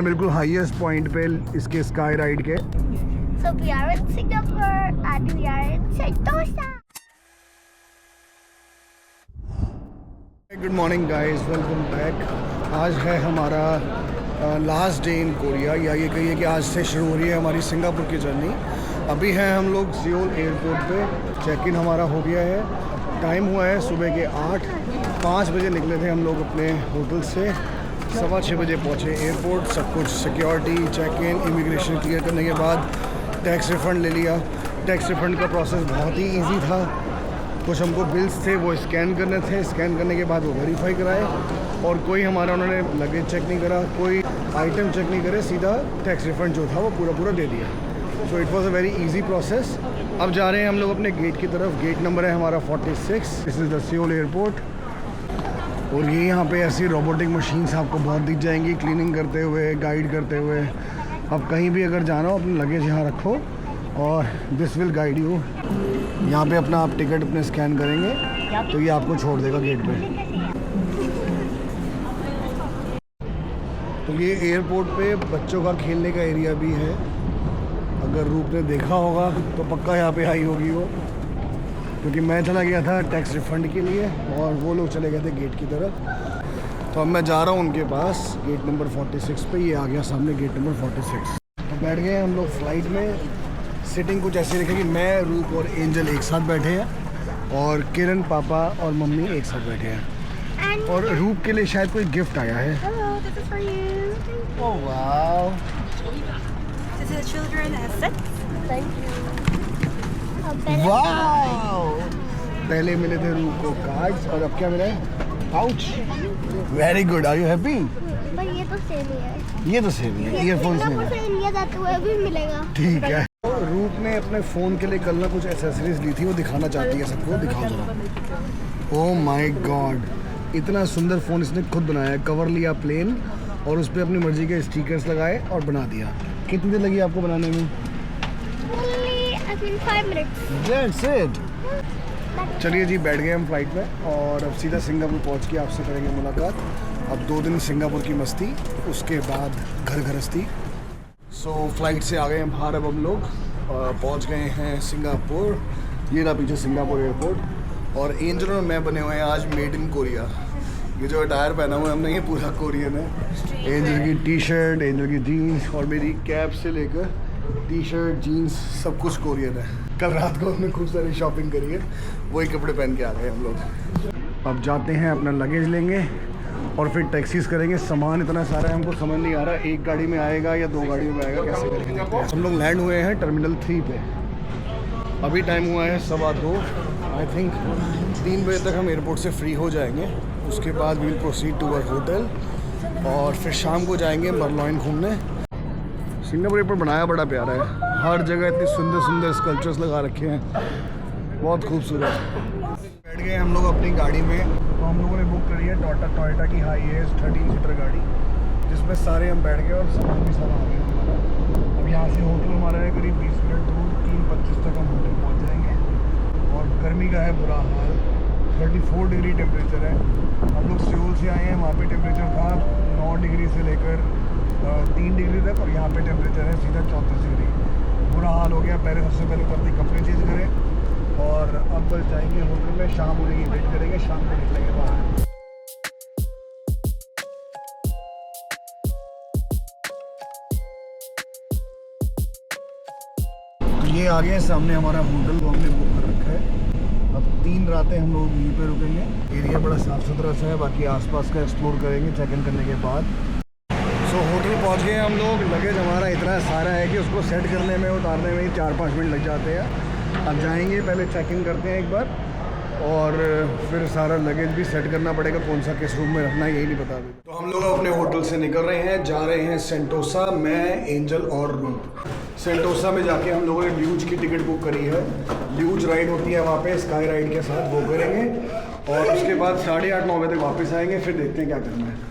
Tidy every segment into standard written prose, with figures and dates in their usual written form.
हैं बिल्कुल highest point पे इसके स्काई राइड के। So we are in Singapore and we are in Sentosa. Good morning guys, welcome back. आज है हमारा लास्ट डे इन कोरिया, या ये कहिए कि आज से शुरू हो रही है हमारी सिंगापुर की जर्नी। अभी हैं हम लोग सियोल एयरपोर्ट पे। चेक इन हमारा हो गया है। टाइम हुआ है सुबह के 5 बजे निकले थे हम लोग अपने होटल से। 6:15 बजे पहुँचे एयरपोर्ट। सब कुछ security, check in, immigration clear करने के बाद टैक्स रिफ़ंड ले लिया। टैक्स रिफ़ंड का प्रोसेस बहुत ही ईजी था। कुछ हमको बिल्स थे वो स्कैन करने थे, स्कैन करने के बाद वो वेरीफाई कराए, और कोई हमारा उन्होंने लगेज चेक नहीं करा, कोई आइटम चेक नहीं करे, सीधा टैक्स रिफ़ंड जो था वो पूरा दे दिया। So it was a very easy process. अब जा रहे हैं हम लोग अपने गेट की तरफ। गेट नंबर है हमारा 46। This is the Seoul airport. और ये यहाँ पे ऐसी रोबोटिक मशीन्स आपको बहुत दिख जाएंगी, क्लीनिंग करते हुए, गाइड करते हुए। अब कहीं भी अगर जाना हो अपना लगेज यहाँ रखो और दिस विल गाइड यू। यहाँ पे अपना आप टिकट अपने स्कैन करेंगे तो ये आपको छोड़ देगा गेट पे। तो ये एयरपोर्ट पे बच्चों का खेलने का एरिया भी है। अगर रूप ने देखा होगा तो पक्का यहाँ पे आई होगी वो, क्योंकि मैं चला गया था टैक्स रिफ़ंड के लिए और वो लोग चले गए थे गेट की तरफ। तो अब मैं जा रहा हूँ उनके पास, गेट नंबर 46 पे। ये आ गया सामने गेट नंबर 46। तो बैठ गए हम लोग फ़्लाइट में। सिटिंग कुछ ऐसी रखी कि मैं, रूप और एंजल एक साथ बैठे हैं और किरण, पापा और मम्मी एक साथ बैठे हैं। और रूप के लिए शायद कोई गिफ्ट आया है। This is for you. Oh wow, This is children assets. Thank you. Wow. पहले मिले थे रूप को कार्ड्स और अब क्या मिला है? Pouch. Very good. Are you happy? पर ये तो सेम ही है। ये तो सेम ही है, ईयरफोन्स नहीं है। इंडिया जाते हुए भी मिलेगा। ठीक है। रूप ने अपने फ़ोन के लिए कल ना कुछ एसेसरीज ली थी, वो दिखाना चाहती है सबको। दिखाओ जरा। ओह माय गॉड, इतना सुंदर फ़ोन इसने खुद बनाया है। कवर लिया प्लेन और उस पर अपनी मर्जी के स्टिकर्स लगाए और बना दिया। कितनी देर लगी आपको बनाने में? Only, I think 5 minutes. That's it. चलिए जी, बैठ गए हम फ्लाइट में और अब सीधा सिंगापुर पहुंच के आपसे करेंगे मुलाकात। अब 2 दिन सिंगापुर की मस्ती, उसके बाद घर गृहस्थी। सो फ्लाइट से आ गए हम बाहर। अब हम लोग पहुंच गए हैं सिंगापुर। ये रहा पीछे सिंगापुर एयरपोर्ट। और एंजल और मैं बने हुए हैं आज मेड इन कोरिया। ये जो अटायर पहना हुआ है हमने, ये पूरा कोरियन है। एंजल की टी शर्ट, एंजल की जीन्स और मेरी कैप से लेकर टी शर्ट, जीन्स सब कुछ कोरियन है। कल रात को हमने खूब सारी शॉपिंग करी है, वही कपड़े पहन के आ गए हम लोग। अब जाते हैं, अपना लगेज लेंगे और फिर टैक्सीज करेंगे। सामान इतना सारा है, हमको समझ नहीं आ रहा एक गाड़ी में आएगा या 2 गाड़ियों में आएगा, कैसे करेंगे। हम लोग लैंड हुए हैं टर्मिनल 3 पे। अभी टाइम हुआ है 2:15। आई थिंक 3 बजे तक हम एयरपोर्ट से फ्री हो जाएंगे। उसके बाद we'll proceed to our hotel और फिर शाम को जाएंगे मरलॉइन घूमने। सिंगापुर एयरपोर्ट बनाया बड़ा प्यारा है, हर जगह इतनी सुंदर सुंदर स्कल्पचर्स लगा रखे हैं, बहुत खूबसूरत। बैठ गए हम लोग अपनी गाड़ी में। तो हम लोगों ने बुक करी है टोयोटा की हाईएस्ट 13 सीटर गाड़ी, जिसमें सारे हम बैठ गए और सामान भी सारा आ गया हमारा। अब यहाँ से होटल हमारा है करीब 20 मिनट दूर। 3:25 तक हम होटल पहुँच जाएंगे। और गर्मी का है बुरा हाल, 34 डिग्री टेम्परेचर है। हम लोग सियोल से आए हैं, वहाँ पे टेम्परेचर था 9 डिग्री से लेकर 3 डिग्री तक, और यहाँ पे टेम्परेचर है सीधा 34 डिग्री। बुरा हाल हो गया। पहले सबसे पहले तो अपने कपड़े चेंज करें और अब बस जाएंगे होटल में, शाम होने की वेट करेंगे, शाम को निकलेंगे बाहर। तो ये आ गया सामने हमारा होटल, वो हमने बुक कर रखा है। अब 3 रातें हम लोग यहीं पे रुकेंगे। एरिया बड़ा साफ़ सुथरा सा है, बाकी आसपास का एक्सप्लोर करेंगे चेक इन करने के बाद। सो होटल पहुंच गए हम लोग। लगेज हमारा इतना सारा है कि उसको सेट करने में, उतारने में ही 4-5 मिनट लग जाते हैं। अब जाएंगे, पहले चेक इन करते हैं एक बार और फिर सारा लगेज भी सेट करना पड़ेगा। कौन सा किस रूम में रखना है यही नहीं पता अभी। तो हम लोग अपने होटल से निकल रहे हैं, जा रहे हैं सेंटोसा। मैं, एंजल और रूप। सेंटोसा में जाके हम लोगों ने ल्यूज की टिकट बुक करी है। ल्यूज राइड होती है वहाँ पे स्काई राइड के साथ, वो करेंगे और उसके बाद 8:30-9 बजे तक वापस आएंगे। फिर देखते हैं क्या करना है।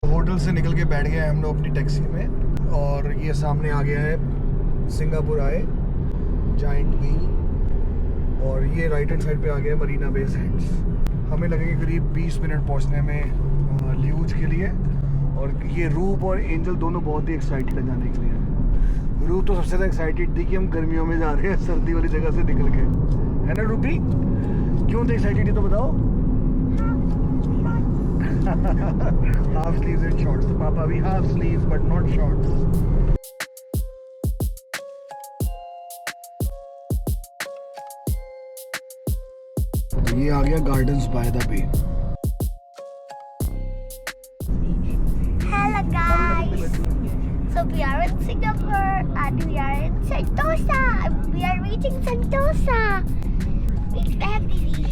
होटल से निकल के बैठ गए हम लोग अपनी टैक्सी में और ये सामने आ गया है सिंगापुर आए जाइंट व्हील, और ये राइट हैंड साइड पे आ गया है मरीना बे सैंड्स। हमें लगेंगे करीब 20 मिनट पहुंचने में ल्यूज के लिए, और ये रूप और एंजल दोनों बहुत ही एक्साइटेड है जाने के लिए। रूप तो सबसे ज़्यादा एक्साइटेड थी कि हम गर्मियों में जा रहे हैं सर्दी वाली जगह से निकल के, है ना रूपी? क्यों थे एक्साइटेड, तो बताओ। हाफ स्लीव्स एंड शॉर्ट्स, पापा भी half sleeves but not shorts. ये आ गया gardens by the bay. Hello guys. So we are in Singapore and we are in Sentosa. We are reaching Sentosa. It's back, Didi.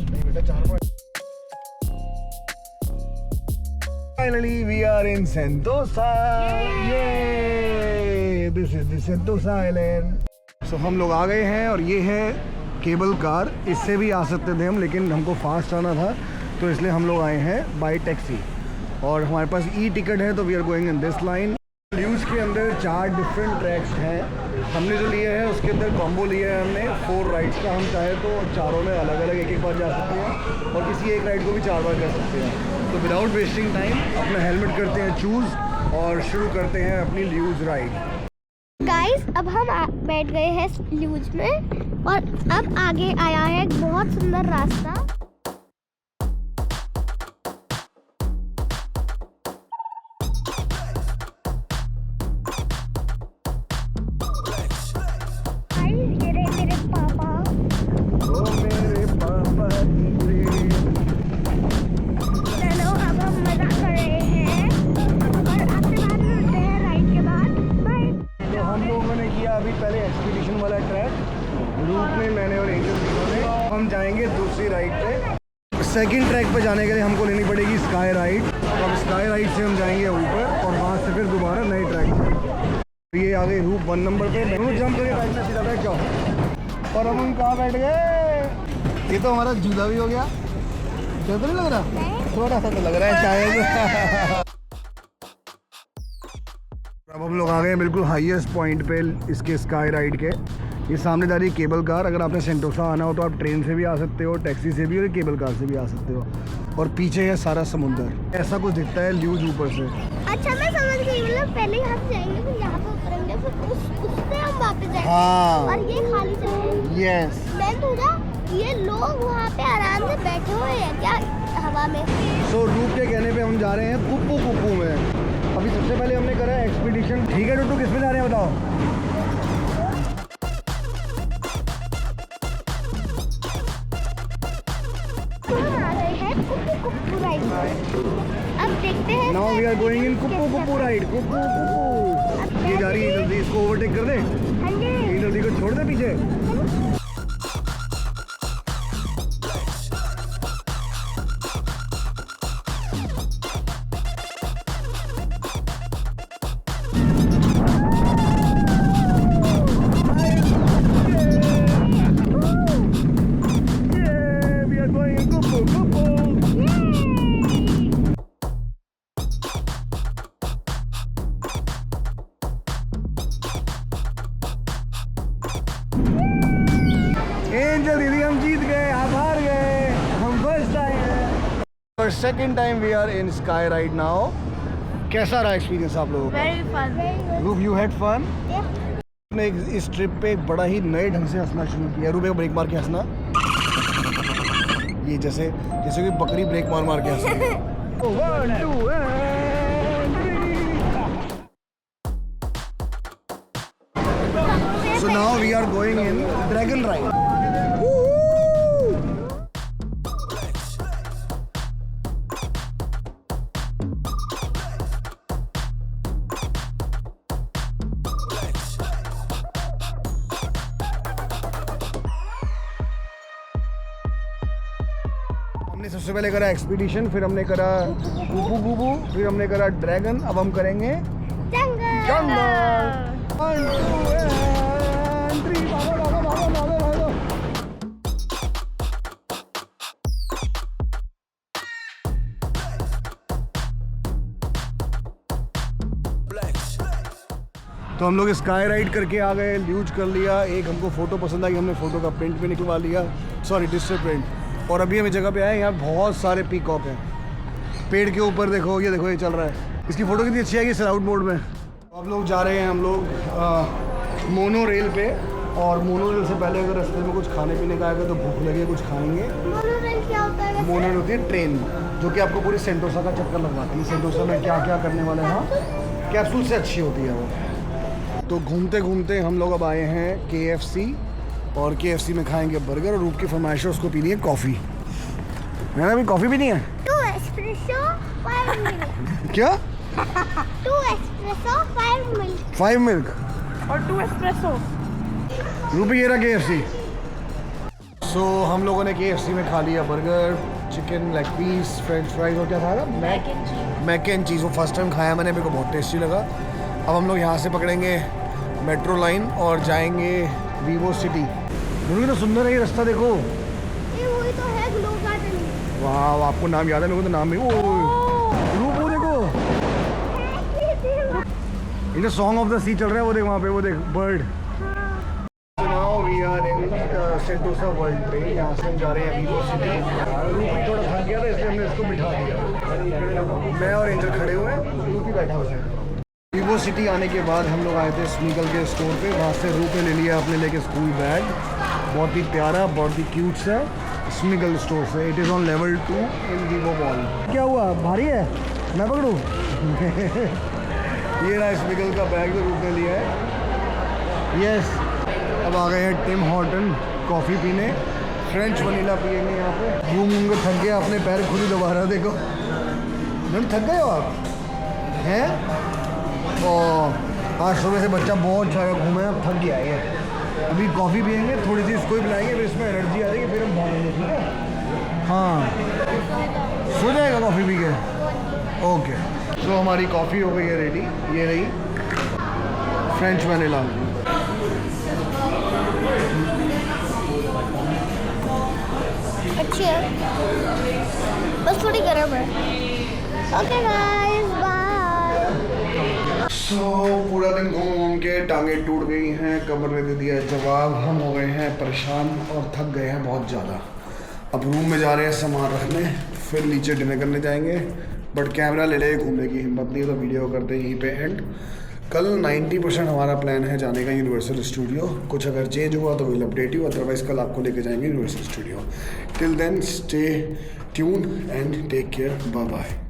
Finally, we are in Sentosa. Yay! This is the Sentosa Island. So हम लोग आ गए हैं और ये है cable car. इससे भी आ सकते थे हम, लेकिन हमको फास्ट आना था तो इसलिए हम लोग आए हैं बाय टैक्सी। और हमारे पास ई टिकट है तो we are going in this line. Luge के अंदर 4 डिफरेंट ट्रैक्स हैं। हमने जो लिए हैं उसके अंदर कॉम्बो लिया है हमने 4 राइड्स का। हम चाहे तो चारों में अलग अलग एक बार जा सकते हैं और किसी एक राइड को भी 4 बार कर सकते हैं। तो विदाउट वेस्टिंग टाइम अपना हेलमेट करते हैं चूज़ और शुरू करते हैं अपनी ल्यूज राइड। गाइस अब हम बैठ गए हैं ल्यूज में और अब आगे आया है एक बहुत सुंदर रास्ता। ये रहे मेरे पापा। ओ मेरे पापा चलो अब हम मजा कर रहे हैं और आपसे बात करते हैं राइड के बाद। बाय। तो हम लोगों ने किया अभी पहले एक्सपीडिशन वाला ट्रैक, रूप में मैंने और एंजल ने। हम जाएंगे दूसरी राइड पे। सेकंड ट्रैक पे जाने के लिए हमको लेनी पड़ेगी स्काई राइड। अब स्काई राइड से हम जाएंगे ऊपर और वहाँ से फिर दोबारा नए ट्रैक पे। ये आ गए रूप 1 नंबर पे। दोनों जंप करके राइड में सीधा बैठ जाओ। और हम कहाँ बैठ गए? ये तो हमारा झूला भी हो गया। डर तो नहीं लग रहा? थोड़ा सा तो लग रहा है शायद। अब हम लोग आ गए बिल्कुल हाईएस्ट पॉइंट पे इसके स्काई राइड के। ये सामने जा रही है केबल कार। अगर आपने सेंटोसा आना हो तो आप ट्रेन से भी आ सकते हो, टैक्सी से भी और केबल कार से भी आ सकते हो। और पीछे है सारा समुंदर, ऐसा कुछ दिखता है ल्यूज ऊपर से। अच्छा मैं समझ गई, मतलब पहले हम जाएंगे फिर यहाँ पे उतरेंगे फिर उससे हम वापस जाएंगे। हाँ। और ये खाली जगह। यस। मैं पूरा ये लोग वहाँ पे आराम से बैठे हुए हैं क्या हवा में। सो रूप के कहने पे हम जा रहे हैं कुप्पू कुप्पू में। अभी सबसे पहले हमने करा एक्सपीडिशन। ठीक है टुट्टू, किस में जा रहे हैं बताओ? अब देखते हैं। Now we are going in कुप्पू कुप्पू राइड। कुप्पू कुप्पू ये जा रही है, जल्दी इसको ओवरटेक कर दे। हाँ जी। ये जल्दी को छोड़ दे पीछे। We are going in Kuppu Kuppu. Angel दीदी हम जीत गए, आप हार गए, हम फर्स्ट आए हैं। और second time we are in sky ride now. कैसा रहा एक्सपीरियंस आप लोगों का? Very fun. Roop you had fun? ने इस ट्रिप पे एक बड़ा ही नए ढंग से हंसना शुरू किया। रूप एक ब्रेक मार के हंसना, ये जैसे कोई बकरी ब्रेक मार मार के हंसती है। 1 2 and 3। So now we are going in dragon ride. हमने सबसे पहले करा एक्सपीडिशन, फिर हमने करा गुबू गुबू, फिर हमने करा ड्रैगन। अब हम करेंगे जंगल। जंगल। 1 2 and 3। भागो भागो भागो भागो भागो। तो हम लोग स्काई राइड करके आ गए, ल्यूज कर लिया। एक हमको फ़ोटो पसंद आई, हमने फ़ोटो का प्रिंट भी निकलवा लिया, सॉरी डिजिटल प्रिंट। और अभी हम इस जगह पे आए, यहाँ बहुत सारे पीकॉक हैं पेड़ के ऊपर। देखो ये चल रहा है। इसकी फ़ोटो कितनी अच्छी आएगी सलाउट मोड में। अब लोग जा रहे हैं हम लोग मोनो रेल पे, और मोनो रेल से पहले अगर रास्ते में कुछ खाने पीने का आएगा तो भूख लगे कुछ खाएंगे। मोनोरेल क्या होता है वैसे? मोनो रेल होती है ट्रेन जो कि आपको पूरी सेंटोसा का चक्कर लगवाती है। सेंटोसा में क्या क्या करने वाले हैं हम, कैप्सूल से अच्छी होती है वो। तो घूमते घूमते हम लोग अब आए हैं KFC, और KFC में खाएंगे बर्गर, और रूप की फरमाइश है उसको पीनी है कॉफ़ी। मैंने अभी कॉफ़ी पीनी है। 2 espresso 5 milk। क्या? 2 espresso 5 milk। 5 मिल्क और 2 espresso। रूपी ये रहा KFC। सो हम लोगों ने KFC में खा लिया burger, chicken leg piece, French fries और क्या था ना, मैक एंड चीज़। वो फर्स्ट टाइम खाया मैंने, मेरे को बहुत टेस्टी लगा। अब हम लोग यहाँ से पकड़ेंगे मेट्रो लाइन और जाएंगे वीवो सिटी। मुझे तो सुंदर है ये रास्ता, देखो। ये वही तो है ग्लो गार्डन। वाह, आपको नाम याद है? मेरे को तो नाम नहीं। रूप वो देखो, ये जो सॉन्ग ऑफ द सी चल रहा है वो देख वहाँ पे, वो देख bird. Now we are in Sentosa world train. यहाँ से हम जा रहे हैं वीवो सिटी। रूपी थोड़ा थक गया था इसलिए हमने इसको बिठा दिया। मैं और एंजल खड़े हुए हैं, रूपी बैठा हुआ है। वीवो सिटी आने के बाद हम लोग आए थे स्मीगल के स्टोर पे। वहाँ से रूप ने ले लिया अपने लेके स्कूल बैग, बहुत ही प्यारा, बहुत ही क्यूट सा, स्मीगल स्टोर से। It is on level 2 in vivo mall. क्या हुआ, भारी है? मैं पकड़ूँ? ये रहा स्मीगल का बैग जो रूप ने लिया है। यस, अब आ गए हैं टिम हॉर्टन कॉफ़ी पीने। फ्रेंच वनीला पियेंगे यहाँ पे। घूम घूम के थक गया, अपने पैर खुद ही दोबारा देखो। मैम थक गए हो आप हैं? और आज सुबह से बच्चा बहुत जगह घूमे, अब थक गया है ये। अभी कॉफ़ी पियेंगे, थोड़ी सी इसको ही पिलाएंगे, फिर इसमें एनर्जी आ जाएगी, फिर हम भागेंगे, ठीक है? हाँ, सो जाएगा कॉफ़ी पी के। ओके, तो हमारी कॉफ़ी हो गई है रेडी। ये रही फ्रेंच वनीला। अच्छी है, बस थोड़ी गर्म है। Okay guys, bye. सो पूरा दिन घूम घूम के टांगे टूट गई हैं, कमर ने दे दिया जवाब। हम हो गए हैं परेशान और थक गए हैं बहुत ज़्यादा। अब रूम में जा रहे हैं सामान रखने, फिर नीचे डिनर करने जाएंगे। बट कैमरा ले ले घूमने की हिम्मत नहीं है, तो वीडियो करते हैं यहीं पे एंड। कल 90% हमारा प्लान है जाने का यूनिवर्सल स्टूडियो। कुछ अगर चेंज हुआ तो विल अपडेट यू, अदरवाइज़ कल आपको लेके जाएंगे Universal Studio. Till then stay tuned and take care, bye bye.